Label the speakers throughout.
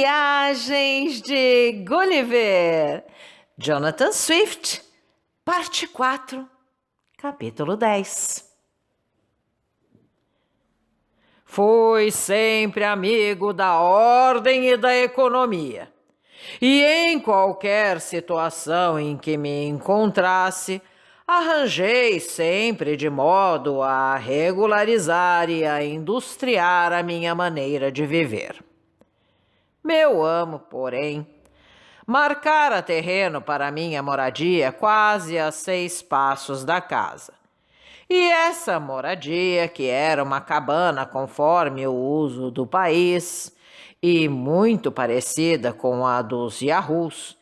Speaker 1: Viagens de Gulliver, Jonathan Swift, parte 4, capítulo 10. Fui sempre amigo da ordem e da economia, e em qualquer situação em que me encontrasse, arranjei sempre de modo a regularizar e a industriar a minha maneira de viver. Meu amo, porém, marcara terreno para minha moradia quase a 6 passos da casa. E essa moradia, que era uma cabana conforme o uso do país, e muito parecida com a dos Yahoos,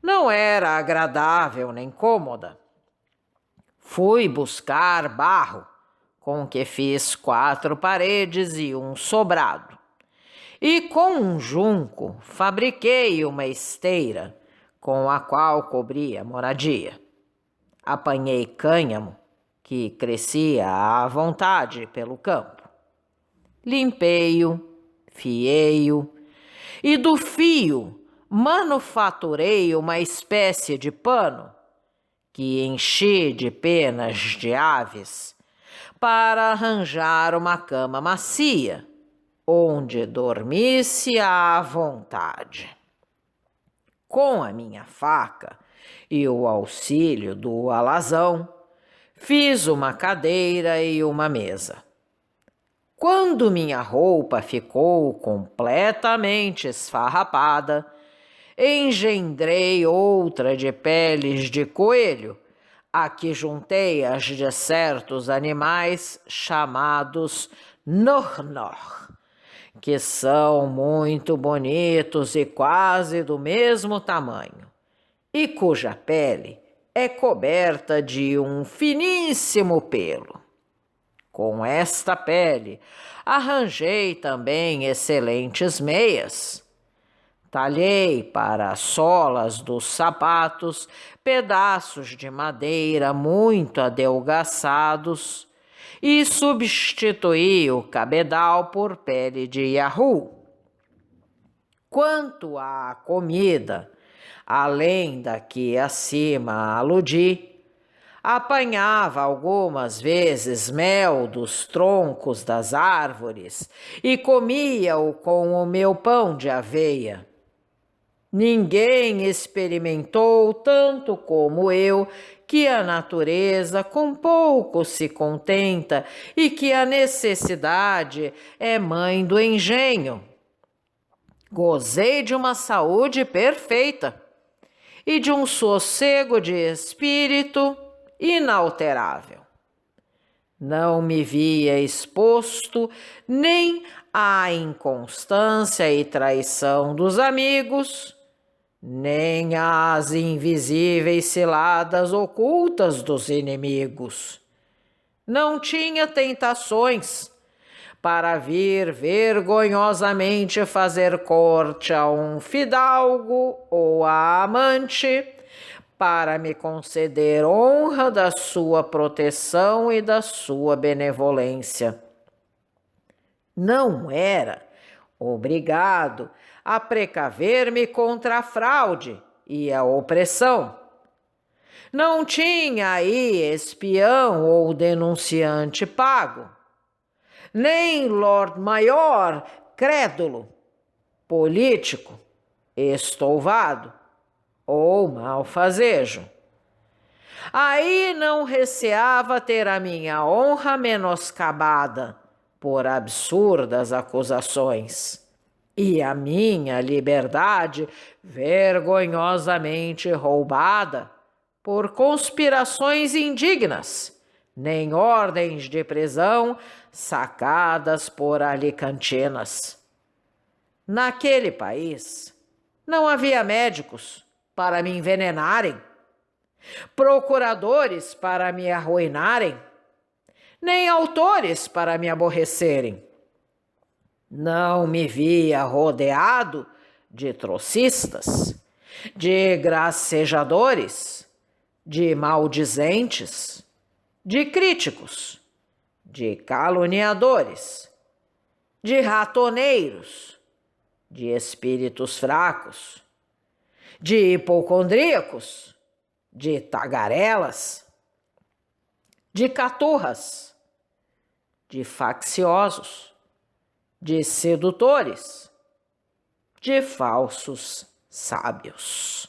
Speaker 1: não era agradável nem cômoda. Fui buscar barro, com que fiz 4 paredes e um sobrado. E com um junco fabriquei uma esteira, com a qual cobri a moradia. Apanhei cânhamo, que crescia à vontade pelo campo. Limpei-o, fiei-o, e do fio manufaturei uma espécie de pano, que enchi de penas de aves, para arranjar uma cama macia, onde dormisse à vontade. Com a minha faca e o auxílio do alazão, fiz uma cadeira e uma mesa. Quando minha roupa ficou completamente esfarrapada, engendrei outra de peles de coelho, a que juntei as de certos animais chamados Nor-Nor, que são muito bonitos e quase do mesmo tamanho, e cuja pele é coberta de um finíssimo pelo. Com esta pele, arranjei também excelentes meias. Talhei para as solas dos sapatos pedaços de madeira muito adelgaçados e substituí o cabedal por pele de Yahoo. Quanto à comida, além da que acima aludi, apanhava algumas vezes mel dos troncos das árvores e comia-o com o meu pão de aveia. Ninguém experimentou tanto como eu que a natureza com pouco se contenta e que a necessidade é mãe do engenho. Gozei de uma saúde perfeita e de um sossego de espírito inalterável. Não me via exposto nem à inconstância e traição dos amigos, nem às invisíveis ciladas ocultas dos inimigos. Não tinha tentações para vir vergonhosamente fazer corte a um fidalgo ou a amante, para me conceder honra da sua proteção e da sua benevolência. Não era obrigado a precaver-me contra a fraude e a opressão. Não tinha aí espião ou denunciante pago, nem Lord Maior crédulo, político, estouvado ou malfazejo. Aí não receava ter a minha honra menoscabada por absurdas acusações e a minha liberdade vergonhosamente roubada por conspirações indignas, nem ordens de prisão sacadas por alicantinas. Naquele país não havia médicos para me envenenarem, procuradores para me arruinarem, nem autores para me aborrecerem. Não me via rodeado de trocistas, de gracejadores, de maldizentes, de críticos, de caluniadores, de ratoneiros, de espíritos fracos, de hipocondríacos, de tagarelas, de caturras, de facciosos, de sedutores, de falsos sábios.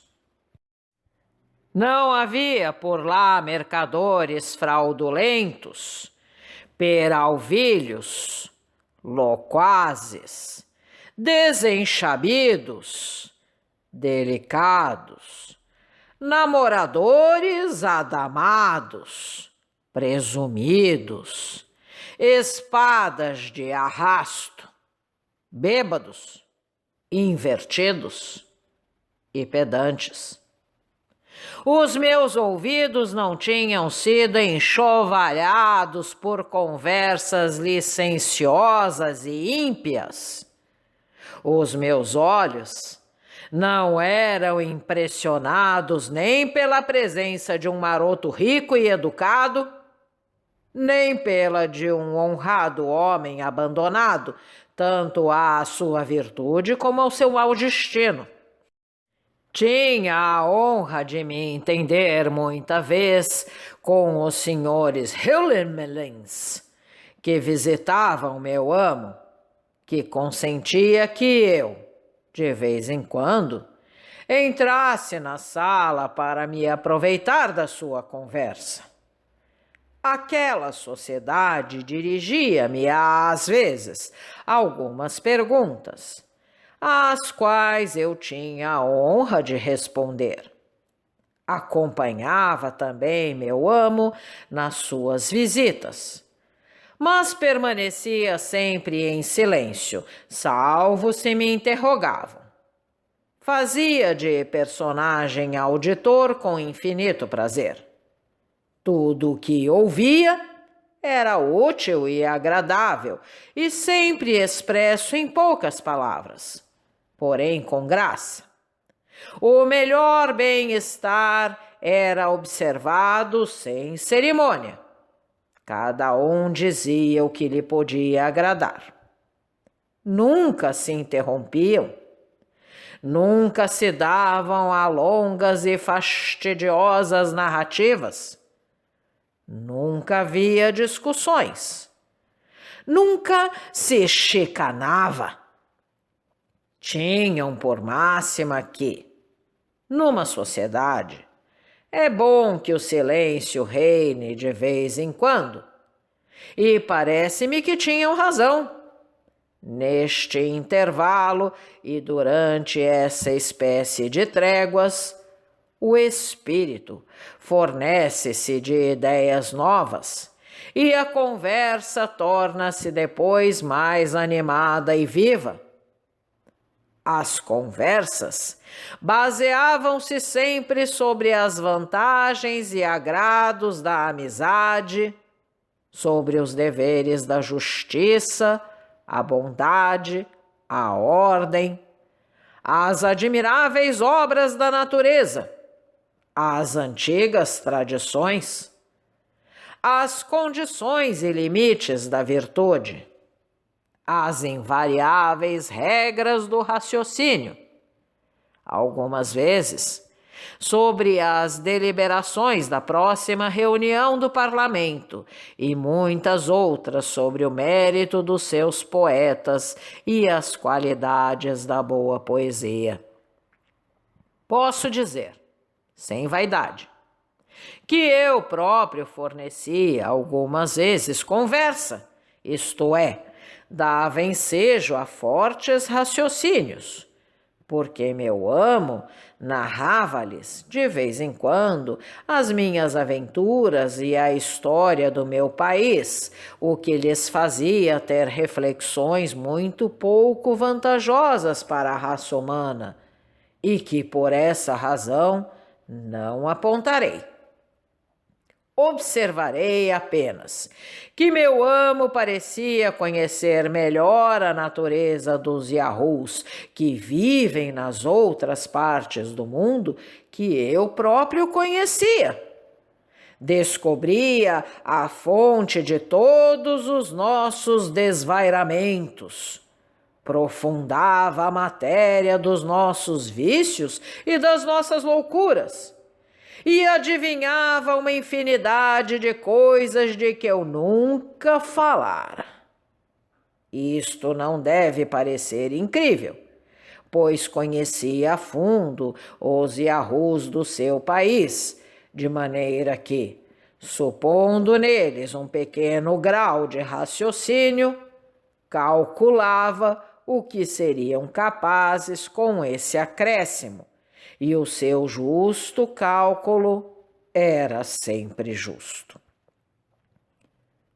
Speaker 1: Não havia por lá mercadores fraudulentos, peralvilhos, loquazes, desenchabidos, delicados, namoradores adamados, presumidos, espadas de arrasto, bêbados, invertidos e pedantes. Os meus ouvidos não tinham sido enxovalhados por conversas licenciosas e ímpias. Os meus olhos não eram impressionados nem pela presença de um maroto rico e educado, nem pela de um honrado homem abandonado, tanto à sua virtude como ao seu mau destino. Tinha a honra de me entender muita vez com os senhores Hüllenmelens, que visitavam meu amo, que consentia que eu, de vez em quando, entrasse na sala para me aproveitar da sua conversa. Aquela sociedade dirigia-me, às vezes, algumas perguntas, às quais eu tinha a honra de responder. Acompanhava também meu amo nas suas visitas, mas permanecia sempre em silêncio, salvo se me interrogavam. Fazia de personagem auditor com infinito prazer. Tudo o que ouvia era útil e agradável, e sempre expresso em poucas palavras, porém com graça. O melhor bem-estar era observado sem cerimônia. Cada um dizia o que lhe podia agradar. Nunca se interrompiam, nunca se davam a longas e fastidiosas narrativas. Nunca havia discussões. Nunca se chicanava. Tinham por máxima que, numa sociedade, é bom que o silêncio reine de vez em quando. E parece-me que tinham razão. Neste intervalo e durante essa espécie de tréguas, o espírito fornece-se de ideias novas e a conversa torna-se depois mais animada e viva. As conversas baseavam-se sempre sobre as vantagens e agrados da amizade, sobre os deveres da justiça, a bondade, a ordem, as admiráveis obras da natureza, as antigas tradições, as condições e limites da virtude, as invariáveis regras do raciocínio, algumas vezes sobre as deliberações da próxima reunião do parlamento e muitas outras sobre o mérito dos seus poetas e as qualidades da boa poesia. Posso dizer, sem vaidade, que eu próprio fornecia algumas vezes conversa, isto é, dava ensejo a fortes raciocínios, porque meu amo narrava-lhes, de vez em quando, as minhas aventuras e a história do meu país, o que lhes fazia ter reflexões muito pouco vantajosas para a raça humana, e que por essa razão não apontarei. Observarei apenas que meu amo parecia conhecer melhor a natureza dos Yahoos que vivem nas outras partes do mundo que eu próprio conhecia. Descobria a fonte de todos os nossos desvairamentos, Profundava a matéria dos nossos vícios e das nossas loucuras, e adivinhava uma infinidade de coisas de que eu nunca falara. Isto não deve parecer incrível, pois conhecia a fundo os Yahoos do seu país, de maneira que, supondo neles um pequeno grau de raciocínio, calculava o que seriam capazes com esse acréscimo, e o seu justo cálculo era sempre justo.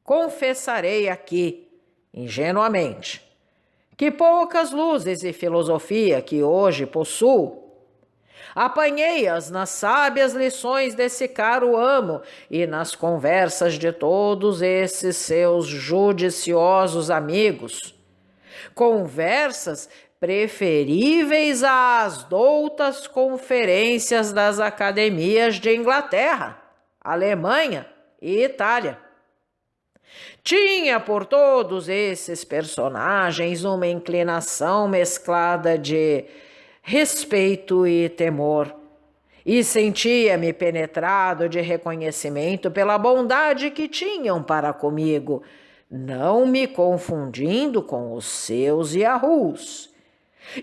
Speaker 1: Confessarei aqui, ingenuamente, que poucas luzes e filosofia que hoje possuo, apanhei-as nas sábias lições desse caro amo e nas conversas de todos esses seus judiciosos amigos, conversas preferíveis às doutas conferências das academias de Inglaterra, Alemanha e Itália. Tinha por todos esses personagens uma inclinação mesclada de respeito e temor, e sentia-me penetrado de reconhecimento pela bondade que tinham para comigo, não me confundindo com os seus Yahoos,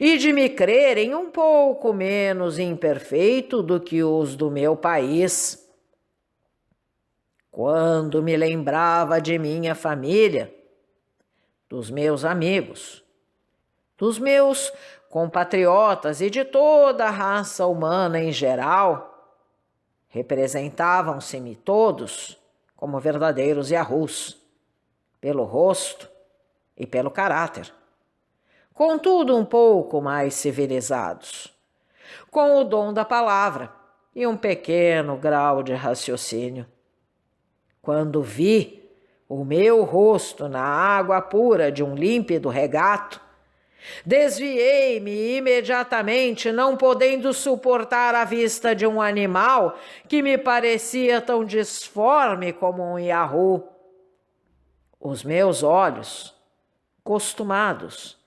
Speaker 1: e de me crerem um pouco menos imperfeito do que os do meu país. Quando me lembrava de minha família, dos meus amigos, dos meus compatriotas e de toda a raça humana em geral, representavam-se-me todos como verdadeiros Yahoos, pelo rosto e pelo caráter, contudo um pouco mais civilizados, com o dom da palavra e um pequeno grau de raciocínio. Quando vi o meu rosto na água pura de um límpido regato, desviei-me imediatamente, não podendo suportar a vista de um animal que me parecia tão disforme como um Yahoo. Os meus olhos, costumados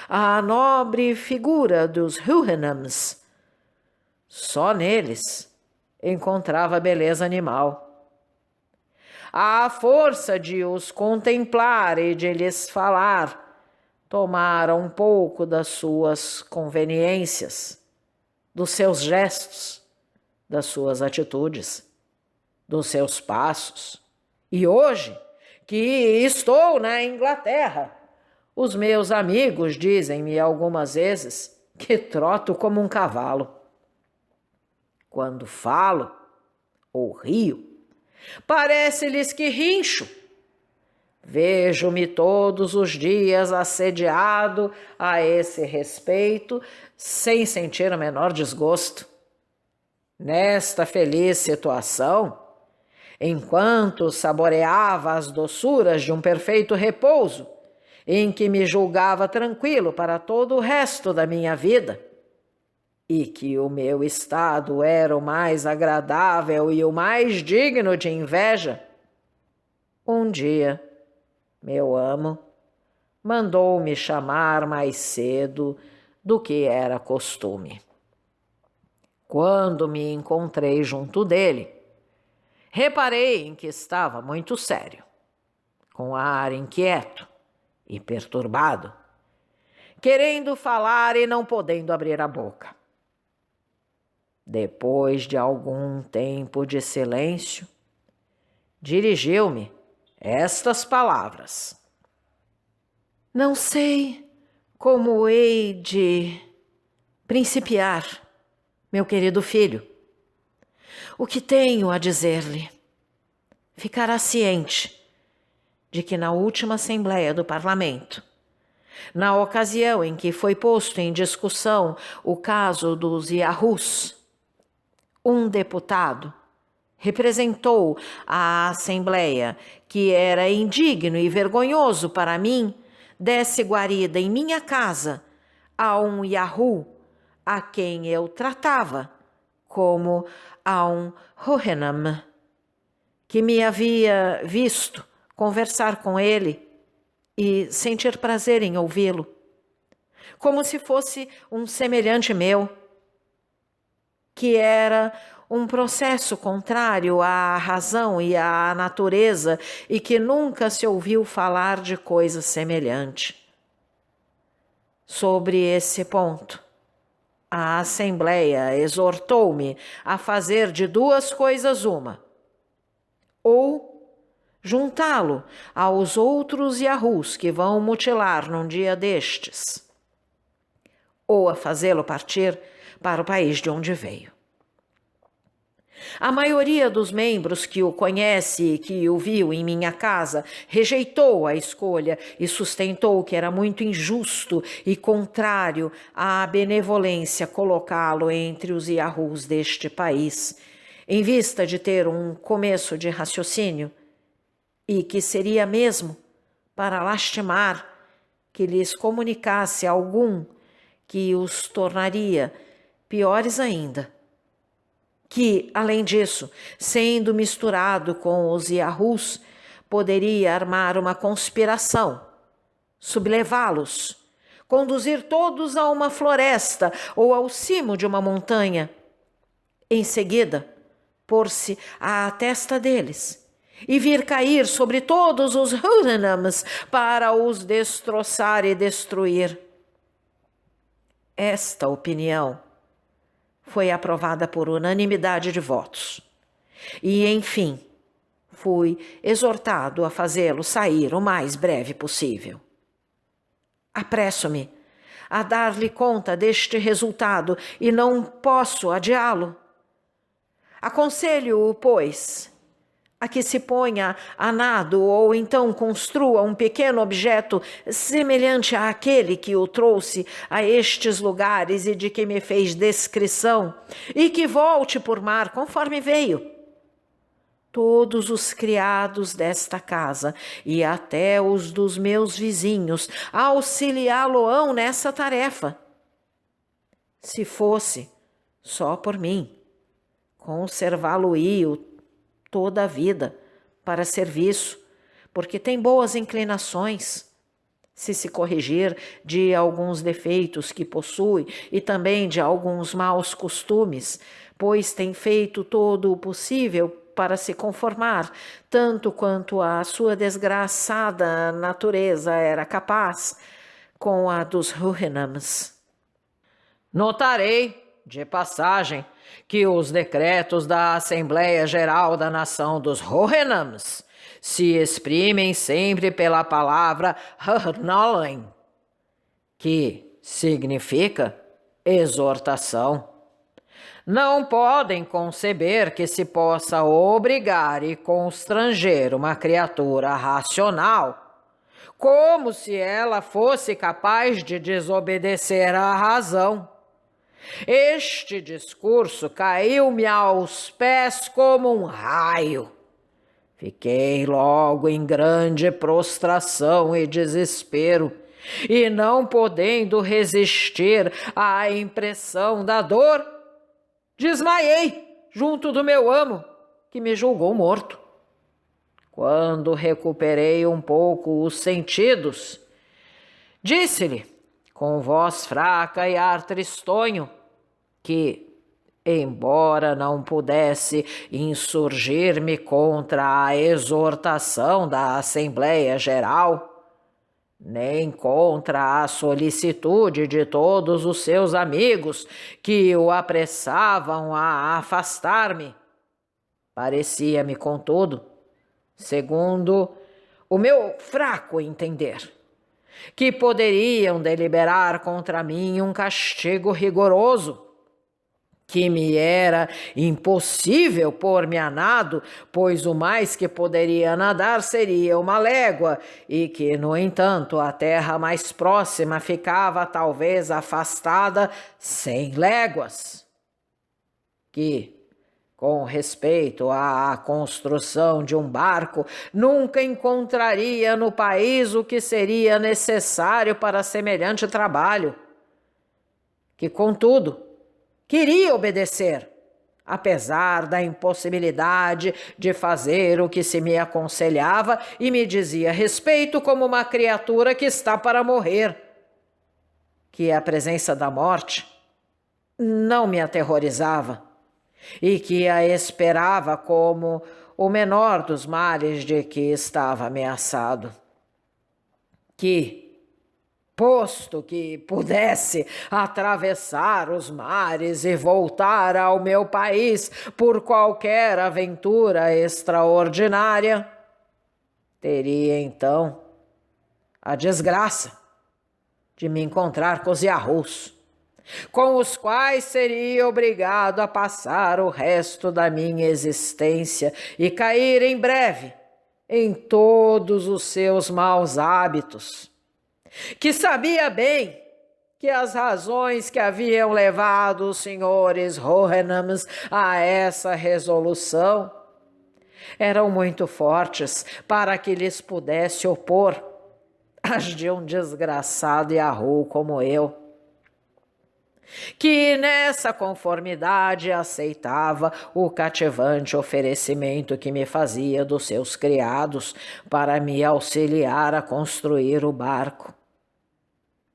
Speaker 1: à nobre figura dos Houyhnhnms, só neles encontrava beleza animal. À força de os contemplar e de lhes falar, tomara um pouco das suas conveniências, dos seus gestos, das suas atitudes, dos seus passos. E hoje, que estou na Inglaterra, os meus amigos dizem-me algumas vezes que troto como um cavalo. Quando falo ou rio, parece-lhes que rincho. Vejo-me todos os dias assediado a esse respeito, sem sentir o menor desgosto. Nesta feliz situação, enquanto saboreava as doçuras de um perfeito repouso, em que me julgava tranquilo para todo o resto da minha vida, e que o meu estado era o mais agradável e o mais digno de inveja, um dia meu amo mandou-me chamar mais cedo do que era costume. Quando me encontrei junto dele, reparei em que estava muito sério, com ar inquieto e perturbado, querendo falar e não podendo abrir a boca. Depois de algum tempo de silêncio, dirigiu-me estas palavras: não sei como hei de principiar, meu querido filho. O que tenho a dizer-lhe? Ficará ciente de que na última Assembleia do Parlamento, na ocasião em que foi posto em discussão o caso dos Yahoos, um deputado representou à Assembleia que era indigno e vergonhoso para mim desse guarida em minha casa a um Yahoo a quem eu tratava como a um Houyhnhnm, que me havia visto conversar com ele e sentir prazer em ouvi-lo. como se fosse um semelhante meu, que era um processo contrário à razão e à natureza e que nunca se ouviu falar de coisa semelhante. Sobre esse ponto, a Assembleia exortou-me a fazer de duas coisas uma: ou juntá-lo aos outros Yahoos que vão mutilar num dia destes, ou a fazê-lo partir para o país de onde veio. A maioria dos membros que o conhece e que o viu em minha casa rejeitou a escolha e sustentou que era muito injusto e contrário à benevolência colocá-lo entre os Yahoos deste país, em vista de ter um começo de raciocínio, e que seria mesmo para lastimar que lhes comunicasse algum que os tornaria piores ainda. Que, além disso, sendo misturado com os Yahoos, poderia armar uma conspiração, sublevá-los, conduzir todos a uma floresta ou ao cimo de uma montanha, em seguida, pôr-se à testa deles e vir cair sobre todos os Hootenanns para os destroçar e destruir. Esta opinião foi aprovada por unanimidade de votos. E, enfim, fui exortado a fazê-lo sair o mais breve possível. Apresso-me a dar-lhe conta deste resultado e não posso adiá-lo. Aconselho-o, pois, a que se ponha a nado ou então construa um pequeno objeto semelhante àquele que o trouxe a estes lugares e de que me fez descrição, e que volte por mar conforme veio. Todos os criados desta casa e até os dos meus vizinhos auxiliá-lo-ão nessa tarefa. Se fosse só por mim, conservá-lo-ia toda a vida para serviço, porque tem boas inclinações. Se corrigir de alguns defeitos que possui e também de alguns maus costumes, pois tem feito todo o possível para se conformar, tanto quanto a sua desgraçada natureza era capaz, com a dos Hootenanns. Notarei, de passagem, que os decretos da Assembleia Geral da Nação dos Hootenanns se exprimem sempre pela palavra Hernollen, que significa exortação. Não podem conceber que se possa obrigar e constranger uma criatura racional, como se ela fosse capaz de desobedecer à razão. Este discurso caiu-me aos pés como um raio. Fiquei logo em grande prostração e desespero, e não podendo resistir à impressão da dor, desmaiei junto do meu amo, que me julgou morto. Quando recuperei um pouco os sentidos, disse-lhe, com voz fraca e ar tristonho, que, embora não pudesse insurgir-me contra a exortação da Assembleia Geral, nem contra a solicitude de todos os seus amigos que o apressavam a afastar-me, parecia-me, contudo, segundo o meu fraco entender, que poderiam deliberar contra mim um castigo rigoroso, que me era impossível pôr-me a nado, pois o mais que poderia nadar seria uma légua, e que, no entanto, a terra mais próxima ficava talvez afastada 100 léguas. Que, com respeito à construção de um barco, nunca encontraria no país o que seria necessário para semelhante trabalho. Que, contudo, queria obedecer, apesar da impossibilidade de fazer o que se me aconselhava e me dizia respeito como uma criatura que está para morrer. que a presença da morte não me aterrorizava e que a esperava como o menor dos males de que estava ameaçado. Que, posto que pudesse atravessar os mares e voltar ao meu país por qualquer aventura extraordinária, teria então a desgraça de me encontrar com os Yahoos, com os quais seria obrigado a passar o resto da minha existência e cair em breve em todos os seus maus hábitos, que sabia bem que as razões que haviam levado os senhores Hohenhams a essa resolução eram muito fortes para que lhes pudesse opor as de um desgraçado Yahoo como eu, que nessa conformidade aceitava o cativante oferecimento que me fazia dos seus criados para me auxiliar a construir o barco,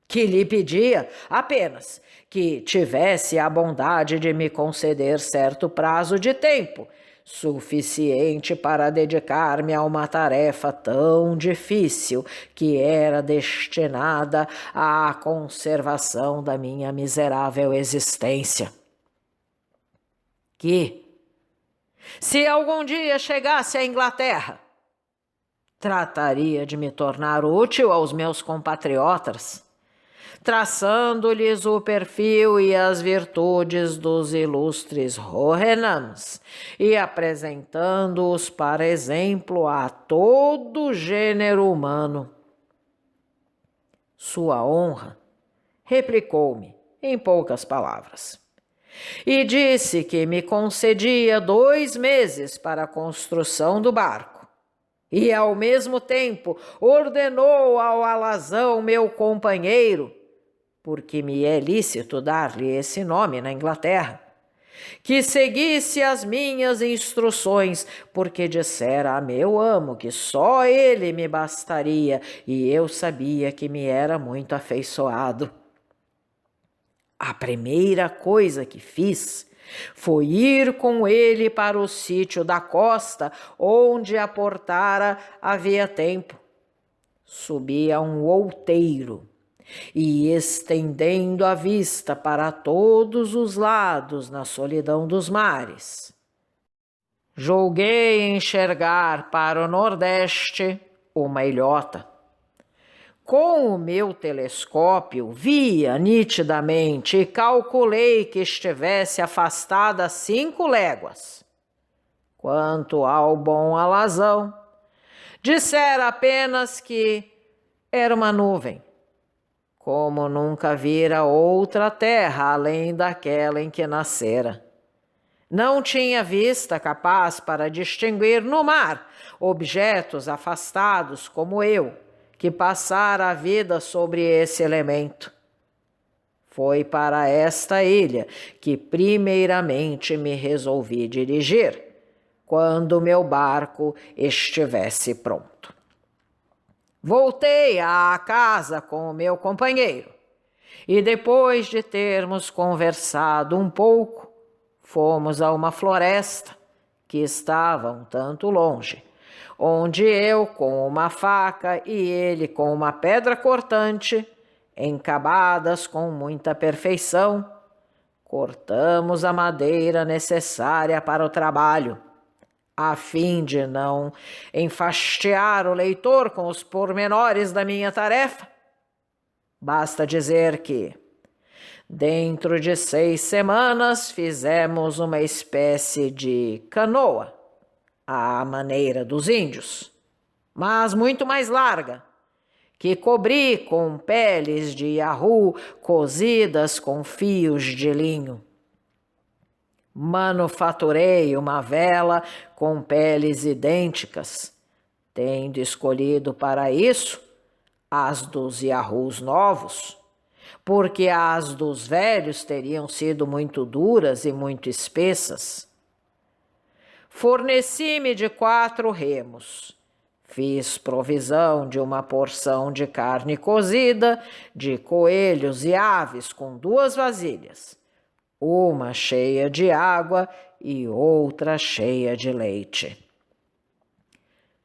Speaker 1: que lhe pedia apenas que tivesse a bondade de me conceder certo prazo de tempo, suficiente para dedicar-me a uma tarefa tão difícil que era destinada à conservação da minha miserável existência. Que, se algum dia chegasse à Inglaterra, trataria de me tornar útil aos meus compatriotas, traçando-lhes o perfil e as virtudes dos ilustres Hohenhams e apresentando-os para exemplo a todo o gênero humano. Sua honra replicou-me em poucas palavras e disse que me concedia 2 meses para a construção do barco e, ao mesmo tempo, ordenou ao alazão meu companheiro, porque me é lícito dar-lhe esse nome na Inglaterra, que seguisse as minhas instruções, porque dissera a meu amo que só ele me bastaria e eu sabia que me era muito afeiçoado. A primeira coisa que fiz foi ir com ele para o sítio da costa onde aportara havia tempo. Subi a um outeiro e, estendendo a vista para todos os lados na solidão dos mares, julguei enxergar para o nordeste uma ilhota. Com o meu telescópio via nitidamente e calculei que estivesse afastada 5 léguas. Quanto ao bom alazão, dissera apenas que era uma nuvem, como nunca vira outra terra além daquela em que nascera. Não tinha vista capaz para distinguir no mar objetos afastados como eu, que passara a vida sobre esse elemento. Foi para esta ilha que primeiramente me resolvi dirigir, quando meu barco estivesse pronto. Voltei à casa com o meu companheiro e, depois de termos conversado um pouco, fomos a uma floresta que estava um tanto longe, onde eu com uma faca e ele com uma pedra cortante, encabadas com muita perfeição, cortamos a madeira necessária para o trabalho, a fim de não enfastiar o leitor com os pormenores da minha tarefa. Basta dizer que, dentro de 6 semanas, fizemos uma espécie de canoa, à maneira dos índios, mas muito mais larga, que cobri com peles de Yahoo cozidas com fios de linho. Manufaturei uma vela com peles idênticas, tendo escolhido para isso as dos Yahoos novos, porque as dos velhos teriam sido muito duras e muito espessas. Forneci-me de 4 remos, Fiz provisão de uma porção de carne cozida, de coelhos e aves com 2 vasilhas, uma cheia de água e outra cheia de leite.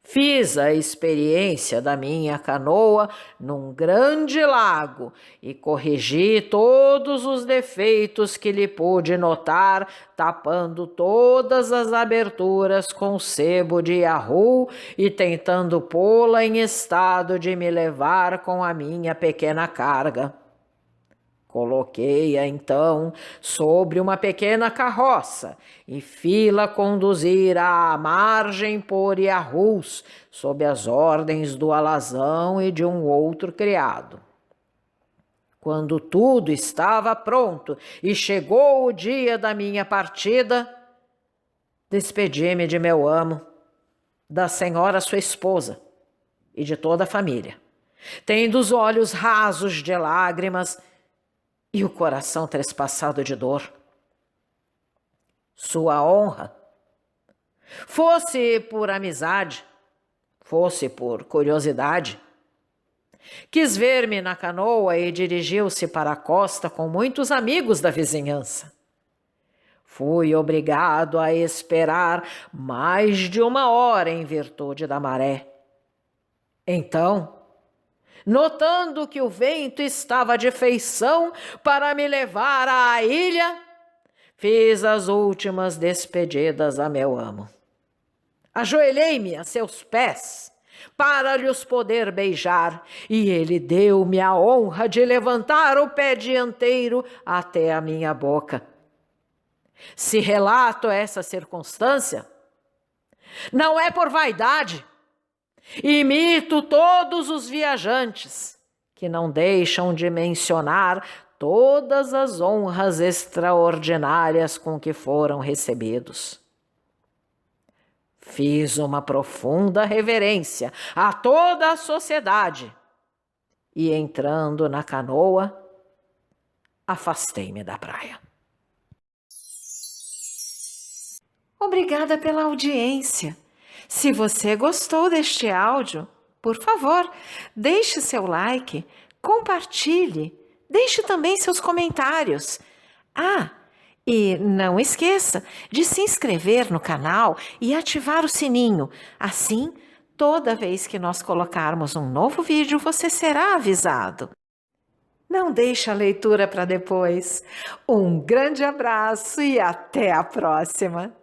Speaker 1: Fiz a experiência da minha canoa num grande lago e corrigi todos os defeitos que lhe pude notar, tapando todas as aberturas com sebo de Yahoo e tentando pô-la em estado de me levar com a minha pequena carga. Coloquei-a, então, sobre uma pequena carroça e fi-la conduzir à margem por Yahus, sob as ordens do alazão e de um outro criado. Quando tudo estava pronto e chegou o dia da minha partida, despedi-me de meu amo, da senhora sua esposa e de toda a família, tendo os olhos rasos de lágrimas e o coração trespassado de dor. Sua honra, fosse por amizade, fosse por curiosidade, quis ver-me na canoa e dirigiu-se para a costa com muitos amigos da vizinhança. Fui obrigado a esperar mais de 1 hora em virtude da maré. Então, notando que o vento estava de feição para me levar à ilha, fiz as últimas despedidas a meu amo. Ajoelhei-me a seus pés para lhes poder beijar, e ele deu-me a honra de levantar o pé dianteiro até a minha boca. Se relato essa circunstância, não é por vaidade. Imito todos os viajantes, que não deixam de mencionar todas as honras extraordinárias com que foram recebidos. Fiz uma profunda reverência a toda a sociedade e, entrando na canoa, afastei-me da praia.
Speaker 2: Obrigada pela audiência. Se você gostou deste áudio, por favor, deixe seu like, compartilhe, deixe também seus comentários. E não esqueça de se inscrever no canal e ativar o sininho. Assim, toda vez que nós colocarmos um novo vídeo, você será avisado. Não deixe a leitura para depois. Um grande abraço e até a próxima!